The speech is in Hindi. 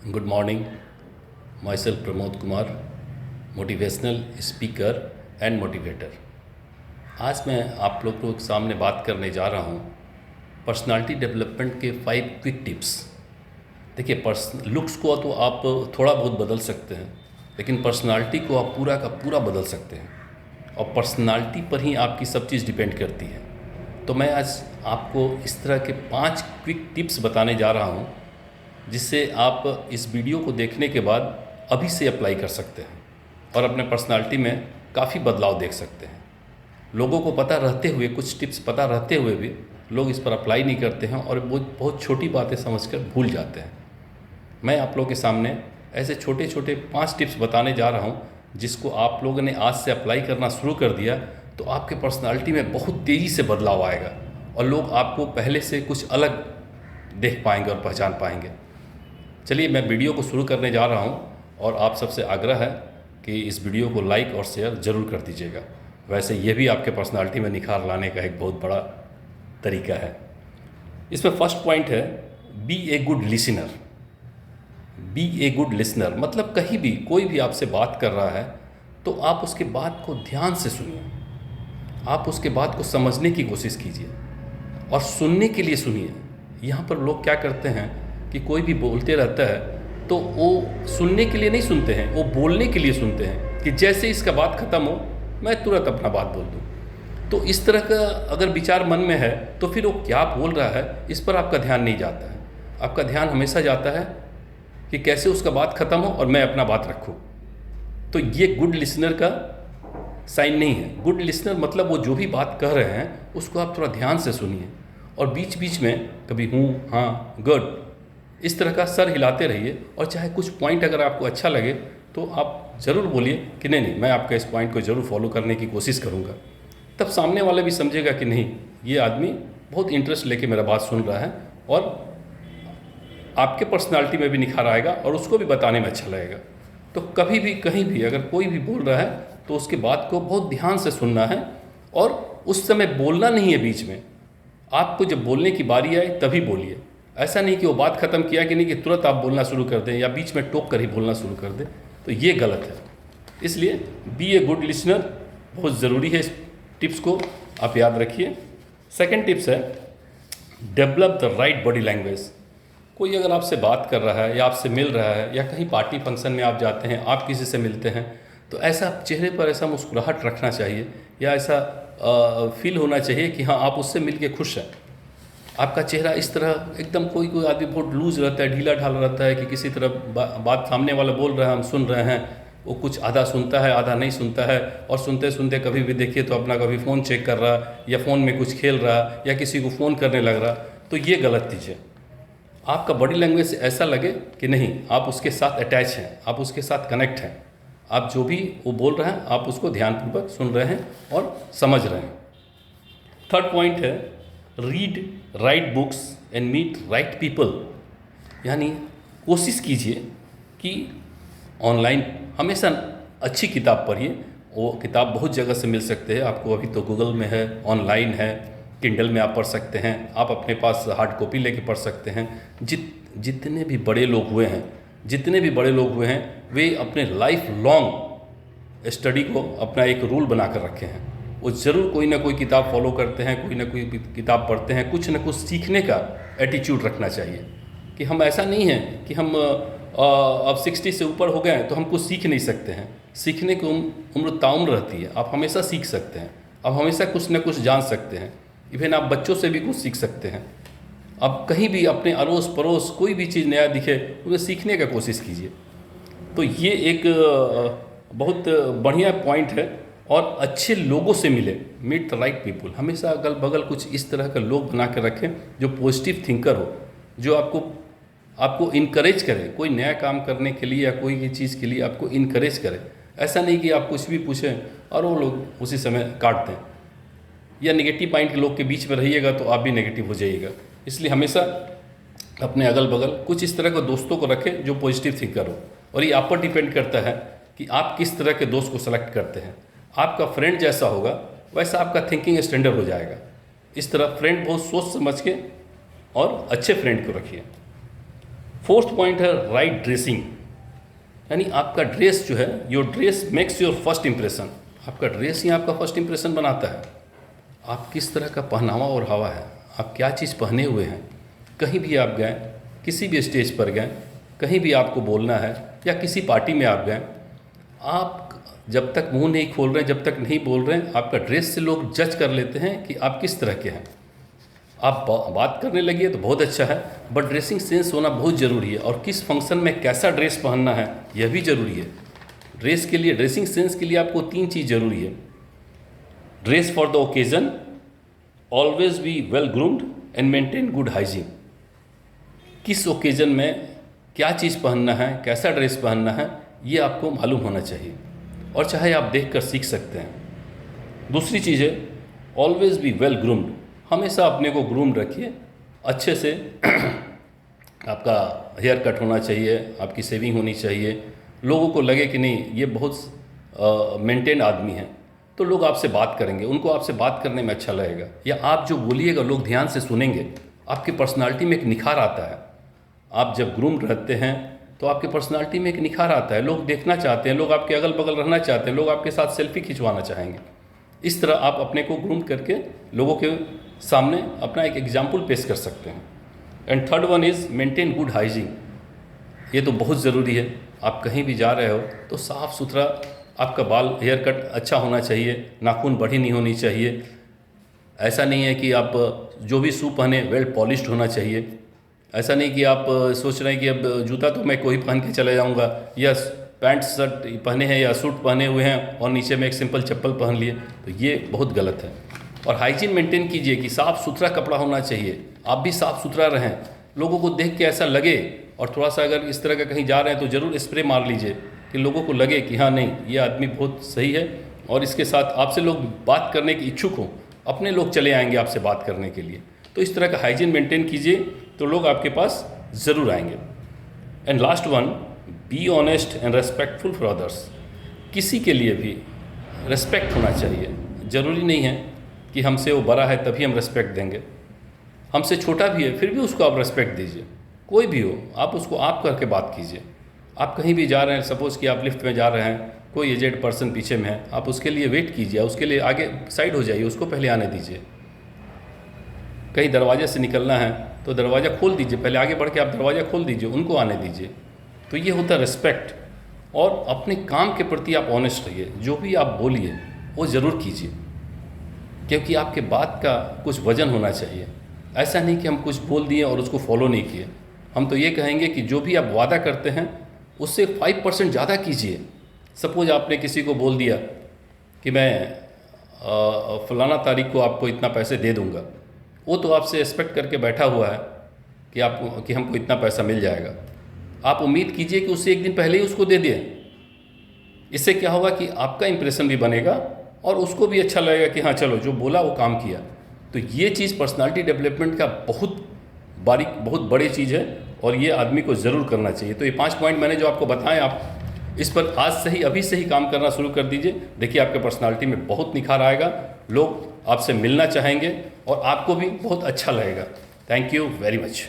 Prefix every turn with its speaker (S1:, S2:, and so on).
S1: Good morning. Myself Pramod Kumar, motivational speaker and motivator. आज मैं आप लोगों के सामने बात करने जा रहा हूँ पर्सनालिटी डेवलपमेंट के 5 क्विक टिप्स। देखिए, लुक्स को तो आप थोड़ा बहुत बदल सकते हैं, लेकिन पर्सनालिटी को आप पूरा का पूरा बदल सकते हैं, और पर्सनालिटी पर ही आपकी सब चीज़ डिपेंड करती है। तो मैं आज आपको इस तरह के 5 क्विक टिप्स बताने जा रहा हूँ, जिससे आप इस वीडियो को देखने के बाद अभी से अप्लाई कर सकते हैं और अपने पर्सनालिटी में काफ़ी बदलाव देख सकते हैं। लोगों को पता रहते हुए, कुछ टिप्स पता रहते हुए भी लोग इस पर अप्लाई नहीं करते हैं और वो बहुत छोटी बातें समझकर भूल जाते हैं। मैं आप लोगों के सामने ऐसे छोटे छोटे 5 टिप्स बताने जा रहा हूँ, जिसको आप लोगों ने आज से अप्लाई करना शुरू कर दिया तो आपके पर्सनालिटी में बहुत तेज़ी से बदलाव आएगा और लोग आपको पहले से कुछ अलग देख पाएंगे और पहचान पाएंगे। चलिए, मैं वीडियो को शुरू करने जा रहा हूँ और आप सबसे आग्रह है कि इस वीडियो को लाइक और शेयर ज़रूर कर दीजिएगा। वैसे ये भी आपके पर्सनालिटी में निखार लाने का एक बहुत बड़ा तरीका है। इसमें फर्स्ट पॉइंट है, be a good listener. Be a good listener मतलब कहीं भी कोई भी आपसे बात कर रहा है तो आप उसके बात को ध्यान से सुनिए, आप उसके बात को समझने की कोशिश कीजिए और सुनने के लिए सुनिए। यहाँ पर लोग क्या करते हैं कि कोई भी बोलते रहता है तो वो सुनने के लिए नहीं सुनते हैं, वो बोलने के लिए सुनते हैं कि जैसे इसका बात ख़त्म हो मैं तुरंत अपना बात बोल दूँ। तो इस तरह का अगर विचार मन में है तो फिर वो क्या बोल रहा है इस पर आपका ध्यान नहीं जाता है। आपका ध्यान हमेशा जाता है कि कैसे उसका बात ख़त्म हो और मैं अपना बात रखूँ। तो ये गुड लिसनर का साइन नहीं है। गुड लिसनर मतलब वो जो भी बात कह रहे हैं उसको आप थोड़ा ध्यान से सुनिए और बीच बीच में कभी हूँ, हाँ, गुड, इस तरह का सर हिलाते रहिए। और चाहे कुछ पॉइंट अगर आपको अच्छा लगे तो आप ज़रूर बोलिए कि नहीं नहीं, मैं आपका इस पॉइंट को ज़रूर फॉलो करने की कोशिश करूँगा। तब सामने वाले भी समझेगा कि नहीं, ये आदमी बहुत इंटरेस्ट लेके मेरा बात सुन रहा है और आपके पर्सनालिटी में भी निखार आएगा और उसको भी बताने में अच्छा लगेगा। तो कभी भी कहीं भी अगर कोई भी बोल रहा है तो उसके बात को बहुत ध्यान से सुनना है और उस समय बोलना नहीं है बीच में। आपको जब बोलने की बारी आए तभी बोलिए। ऐसा नहीं कि वो बात ख़त्म किया कि नहीं कि तुरंत आप बोलना शुरू कर दें या बीच में टोक कर ही बोलना शुरू कर दें, तो ये गलत है। इसलिए बी ए गुड लिसनर बहुत ज़रूरी है। इस टिप्स को आप याद रखिए। सेकंड टिप्स है, develop the right body language. कोई अगर आपसे बात कर रहा है या आपसे मिल रहा है या कहीं पार्टी फंक्शन में आप जाते हैं, आप किसी से मिलते हैं, तो ऐसा चेहरे पर ऐसा मुस्कुराहट रखना चाहिए या ऐसा फील होना चाहिए कि हाँ, आप उससे मिल के खुश हैं। आपका चेहरा इस तरह एकदम, कोई कोई आदमी बहुत लूज रहता है, ढीला ढाला रहता है कि किसी तरह बात सामने वाला बोल रहा है, हम सुन रहे हैं, वो कुछ आधा सुनता है आधा नहीं सुनता है, और सुनते सुनते कभी भी देखिए तो अपना कभी फ़ोन चेक कर रहा या फ़ोन में कुछ खेल रहा या किसी को फ़ोन करने लग रहा। तो ये गलत चीज़ है। आपका बॉडी लैंग्वेज ऐसा लगे कि नहीं, आप उसके साथ अटैच हैं, आप उसके साथ कनेक्ट हैं, आप जो भी वो बोल रहे हैं आप उसको ध्यानपूर्वक सुन रहे हैं और समझ रहे हैं। थर्ड पॉइंट है, read right books and meet right people. यानी कोशिश कीजिए कि ऑनलाइन हमेशा अच्छी किताब पढ़िए। वो किताब बहुत जगह से मिल सकते हैं आपको, अभी तो गूगल में है, ऑनलाइन है, किंडल में आप पढ़ सकते हैं, आप अपने पास हार्ड कॉपी लेके पढ़ सकते हैं। जितने भी बड़े लोग हुए हैं, जितने भी बड़े लोग हुए हैं, वे अपने लाइफ लॉन्ग स्टडी को अपना एक रूल बना कर रखे हैं। वो ज़रूर कोई ना कोई किताब फॉलो करते हैं, कोई ना कोई किताब पढ़ते हैं। कुछ ना कुछ सीखने का एटीट्यूड रखना चाहिए कि हम ऐसा नहीं है कि हम अब 60 से ऊपर हो गए तो हम कुछ सीख नहीं सकते हैं। सीखने की उम्र ताउम्र रहती है, आप हमेशा सीख सकते हैं, आप हमेशा कुछ ना कुछ जान सकते हैं। इवन आप बच्चों से भी कुछ सीख सकते हैं। आप कहीं भी अपने अड़ोस पड़ोस कोई भी चीज़ नया दिखे उसे सीखने का कोशिश कीजिए। तो ये एक बहुत बढ़िया पॉइंट है। और अच्छे लोगों से मिले, मीट द राइट पीपल। हमेशा अगल बगल कुछ इस तरह का लोग बना कर रखें जो पॉजिटिव थिंकर हो, जो आपको इनकरेज करे कोई नया काम करने के लिए या कोई भी चीज़ के लिए आपको इनकरेज करे। ऐसा नहीं कि आप कुछ भी पूछें और वो लोग उसी समय काट दें, या नेगेटिव माइंड के लोग के बीच में रहिएगा तो आप भी नेगेटिव हो जाइएगा। इसलिए हमेशा अपने अगल बगल कुछ इस तरह के दोस्तों को रखें जो पॉजिटिव थिंकर हो। और ये आप पर डिपेंड करता है कि आप किस तरह के दोस्त को सेलेक्ट करते हैं। आपका फ्रेंड जैसा होगा वैसा आपका थिंकिंग स्टैंडर्ड हो जाएगा। इस तरह फ्रेंड बहुत सोच समझ के और अच्छे फ्रेंड को रखिए। फोर्थ पॉइंट है राइट ड्रेसिंग, यानी आपका ड्रेस जो है, your dress makes your first impression. आपका ड्रेस ही आपका फर्स्ट इंप्रेशन बनाता है। आप किस तरह का पहनावा और हवा है, आप क्या चीज़ पहने हुए हैं। कहीं भी आप गए, किसी भी स्टेज पर गए, कहीं भी आपको बोलना है या किसी पार्टी में आप गए, आप जब तक मुंह नहीं खोल रहे हैं, जब तक नहीं बोल रहे हैं, आपका ड्रेस से लोग जज कर लेते हैं कि आप किस तरह के हैं। आप बात करने लगिए तो बहुत अच्छा है, बट ड्रेसिंग सेंस होना बहुत ज़रूरी है। और किस फंक्शन में कैसा ड्रेस पहनना है यह भी ज़रूरी है। ड्रेस के लिए, ड्रेसिंग सेंस के लिए आपको 3 चीज़ ज़रूरी है। Dress for the occasion, always be well groomed and maintain good hygiene. किस ओकेज़न में क्या चीज़ पहनना है, कैसा ड्रेस पहनना है, ये आपको मालूम होना चाहिए और चाहे आप देखकर सीख सकते हैं। दूसरी चीज़ है ऑलवेज बी वेल ग्रूम्ड। हमेशा अपने को ग्रूम रखिए अच्छे से। आपका हेयर कट होना चाहिए, आपकी शेविंग होनी चाहिए, लोगों को लगे कि नहीं ये बहुत मेंटेन आदमी है, तो लोग आपसे बात करेंगे, उनको आपसे बात करने में अच्छा लगेगा। या आप जो बोलिएगा लोग ध्यान से सुनेंगे, आपकी पर्सनालिटी में एक निखार आता है। आप जब ग्रूम रहते हैं तो आपकी पर्सनालिटी में एक निखार आता है, लोग देखना चाहते हैं, लोग आपके अगल बगल रहना चाहते हैं, लोग आपके साथ सेल्फी खिंचवाना चाहेंगे। इस तरह आप अपने को ग्रूम करके लोगों के सामने अपना एक एग्जाम्पल पेश कर सकते हैं। And third one is maintain good hygiene. ये तो बहुत ज़रूरी है। आप कहीं भी जा रहे हो तो साफ़ सुथरा आपका बाल, हेयर कट अच्छा होना चाहिए, नाखून बड़ी नहीं होनी चाहिए। ऐसा नहीं है कि आप जो भी शू पहने वेल पॉलिश्ड होना चाहिए। ऐसा नहीं कि आप सोच रहे हैं कि अब जूता तो मैं कोई पहन के चले जाऊंगा, या पैंट शर्ट पहने हैं या सूट पहने हुए हैं और नीचे में एक सिंपल चप्पल पहन लिए, तो ये बहुत गलत है। और हाइजीन मेंटेन कीजिए कि साफ़ सुथरा कपड़ा होना चाहिए, आप भी साफ़ सुथरा रहें, लोगों को देख के ऐसा लगे। और थोड़ा सा अगर इस तरह का कहीं जा रहे हैं तो ज़रूर स्प्रे मार लीजिए कि लोगों को लगे कि हाँ नहीं ये आदमी बहुत सही है, और इसके साथ आपसे लोग बात करने की इच्छुक हों, अपने लोग चले आएंगे आपसे बात करने के लिए। तो इस तरह का हाइजीन मेंटेन कीजिए तो लोग आपके पास ज़रूर आएंगे। And last one, be honest and respectful for others. किसी के लिए भी रेस्पेक्ट होना चाहिए। ज़रूरी नहीं है कि हमसे वो बड़ा है तभी हम रेस्पेक्ट देंगे, हमसे छोटा भी है फिर भी उसको आप रेस्पेक्ट दीजिए। कोई भी हो आप उसको आप करके बात कीजिए। आप कहीं भी जा रहे हैं, सपोज़ कि आप लिफ्ट में जा रहे हैं, कोई एजेड पर्सन पीछे में है, आप उसके लिए वेट कीजिए, उसके लिए आगे साइड हो जाइए, उसको पहले आने दीजिए। कहीं दरवाजे से निकलना है तो दरवाज़ा खोल दीजिए, पहले आगे बढ़ के आप दरवाज़ा खोल दीजिए, उनको आने दीजिए। तो ये होता है रिस्पेक्ट। और अपने काम के प्रति आप ऑनेस्ट रहिए, जो भी आप बोलिए वो ज़रूर कीजिए, क्योंकि आपके बात का कुछ वजन होना चाहिए। ऐसा नहीं कि हम कुछ बोल दिए और उसको फॉलो नहीं किए। हम तो ये कहेंगे कि जो भी आप वादा करते हैं उससे 5% ज़्यादा कीजिए। सपोज आपने किसी को बोल दिया कि मैं फ़लाना तारीख को आपको इतना पैसे दे दूंगा, वो तो आपसे एक्सपेक्ट करके बैठा हुआ है कि हमको इतना पैसा मिल जाएगा। आप उम्मीद कीजिए कि उससे एक दिन पहले ही उसको दे दें। इससे क्या होगा कि आपका इंप्रेशन भी बनेगा और उसको भी अच्छा लगेगा कि हाँ चलो जो बोला वो काम किया। तो ये चीज़ पर्सनालिटी डेवलपमेंट का बहुत बड़ी चीज़ है और ये आदमी को ज़रूर करना चाहिए। तो ये 5 पॉइंट मैंने जो आपको बताएं, आप इस पर आज से ही, अभी से ही काम करना शुरू कर दीजिए। देखिए आपके पर्सनालिटी में बहुत निखार आएगा, लोग आपसे मिलना चाहेंगे और आपको भी बहुत अच्छा लगेगा। Thank you very much.